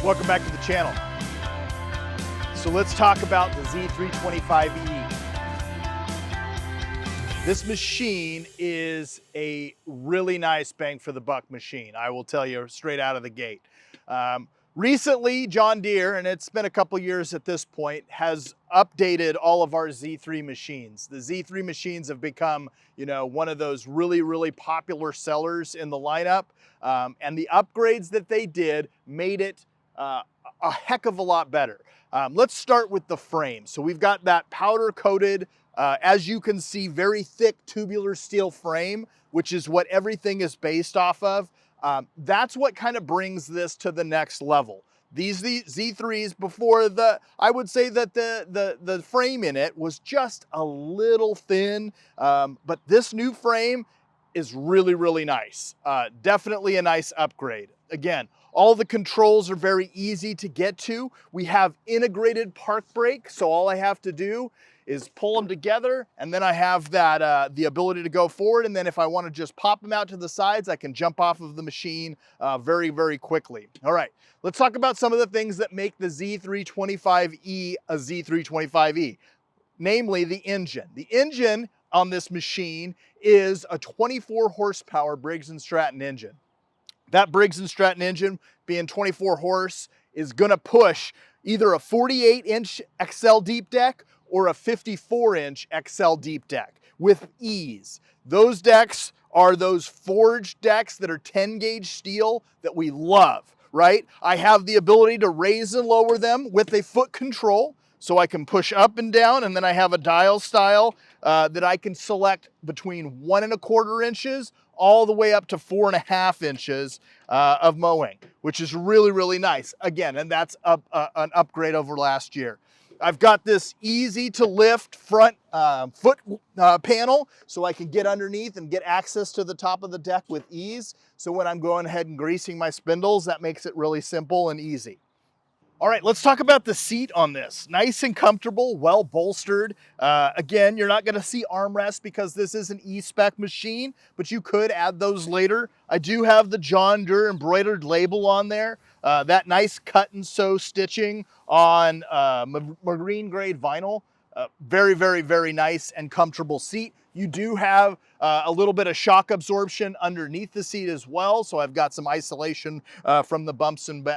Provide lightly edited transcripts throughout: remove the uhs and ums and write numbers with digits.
Welcome back to the channel. So let's talk about the Z325E. This machine is a really nice bang for the buck machine, I will tell you straight out of the gate. Recently, John Deere, and it's been a couple years at this point, has updated all of our Z3 machines. The Z3 machines have become, one of those really popular sellers in the lineup. And the upgrades that they did made it a heck of a lot better. Let's start with the frame. So we've got that powder coated, as you can see, very thick tubular steel frame, which is what everything is based off of. That's what kind of brings this to the next level. These Z3s before, I would say that the frame in it was just a little thin, but this new frame is really nice. Definitely a nice upgrade. Again, all the controls are very easy to get to. We have integrated park brake, so all I have to do is pull them together, and then I have that the ability to go forward, and then if I want to just pop them out to the sides, I can jump off of the machine very quickly. All right, let's talk about some of the things that make the Z325E a Z325E, namely the engine. The engine on this machine is a 24 horsepower Briggs & Stratton engine. That Briggs & Stratton engine, being 24 horse, is gonna push either a 48-inch Accel Deep deck or a 54-inch Accel Deep deck with ease. Those decks are those forged decks that are 10-gauge steel that we love, right? I have the ability to raise and lower them with a foot control, so I can push up and down, and then I have a dial style that I can select between 1 1/4 inches all the way up to 4 1/2 inches of mowing, which is really nice. Again, and that's an upgrade over last year. I've got this easy to lift front foot panel, so I can get underneath and get access to the top of the deck with ease. So when I'm going ahead and greasing my spindles, that makes it really simple and easy. All right, let's talk about the seat on this. Nice and comfortable, well bolstered. Again, you're not gonna see armrests because this is an E-spec machine, but you could add those later. I do have the John Deere embroidered label on there. That nice cut and sew stitching on marine grade vinyl. Very nice and comfortable seat. You do have a little bit of shock absorption underneath the seat as well, so I've got some isolation from the bumps and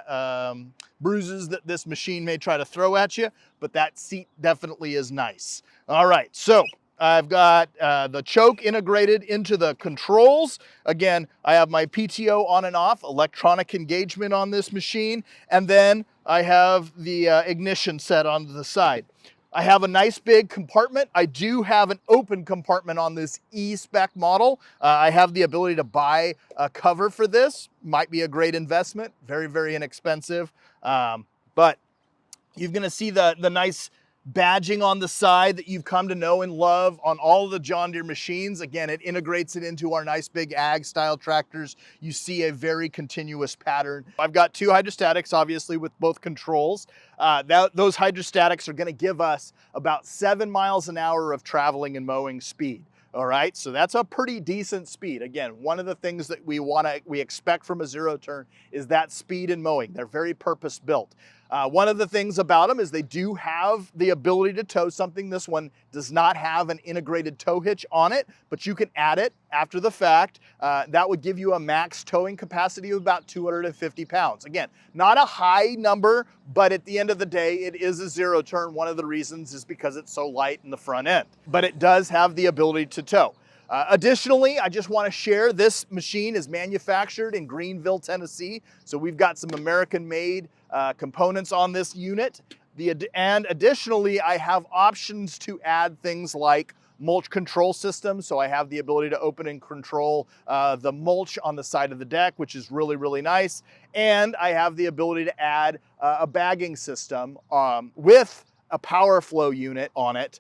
bruises that this machine may try to throw at you, but that seat definitely is nice. All right, so I've got the choke integrated into the controls. Again, I have my PTO on and off, electronic engagement on this machine, and then I have the ignition set on the side. I have a nice big compartment. I do have an open compartment on this E-spec model. I have the ability to buy a cover for this. Might be a great investment, very inexpensive. But you're gonna see the nice badging on the side that you've come to know and love on all of the John Deere machines. Again, it integrates it into our nice big ag style tractors. You see a very continuous pattern. I've got 2 hydrostatics, obviously, with both controls. Those hydrostatics are gonna give us about 7 miles an hour of traveling and mowing speed. All right, so that's a pretty decent speed. Again, one of the things that we expect from a zero turn is that speed in mowing. They're very purpose built. One of the things about them is they do have the ability to tow something. This one does not have an integrated tow hitch on it, but you can add it after the fact. That would give you a max towing capacity of about 250 pounds. Again, not a high number, but at the end of the day, it is a zero turn. One of the reasons is because it's so light in the front end, but it does have the ability to tow. Additionally, I just want to share this machine is manufactured in Greenville, Tennessee. So we've got some American-made components on this unit. And additionally, I have options to add things like mulch control system. So I have the ability to open and control the mulch on the side of the deck, which is really nice. And I have the ability to add a bagging system with a power flow unit on it.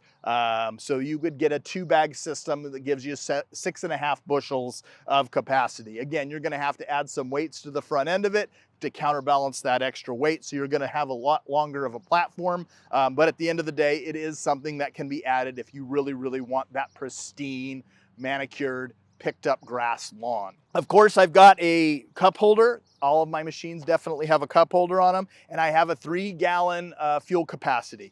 So you could get a 2-bag system that gives you 6.5 bushels of capacity. Again, you're gonna have to add some weights to the front end of it to counterbalance that extra weight. So you're gonna have a lot longer of a platform. But at the end of the day, it is something that can be added if you really want that pristine, manicured, picked up grass lawn. Of course, I've got a cup holder All of my machines definitely have a cup holder on them, and I have a 3-gallon fuel capacity.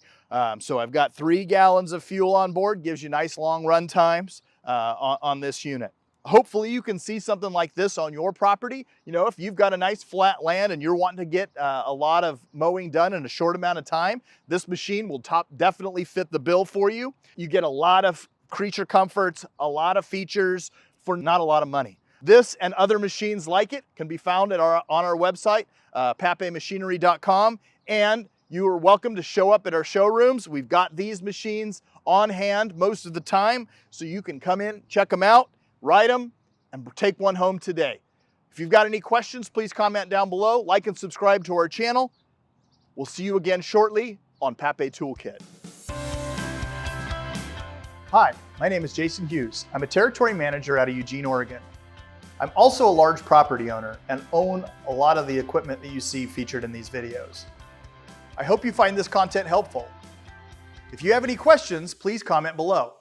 So I've got 3 gallons of fuel on board, gives you nice long run times on this unit. Hopefully you can see something like this on your property. You know, if you've got a nice flat land and you're wanting to get a lot of mowing done in a short amount of time, this machine will definitely fit the bill for you. You get a lot of creature comforts, a lot of features for not a lot of money. This and other machines like it can be found on our website, papemachinery.com, and you are welcome to show up at our showrooms. We've got these machines on hand most of the time, so you can come in, check them out, ride them, and take one home today. If you've got any questions, please comment down below, like and subscribe to our channel. We'll see you again shortly on Papé Toolkit. Hi, my name is Jason Hughes. I'm a territory manager out of Eugene, Oregon. I'm also a large property owner and own a lot of the equipment that you see featured in these videos. I hope you find this content helpful. If you have any questions, please comment below.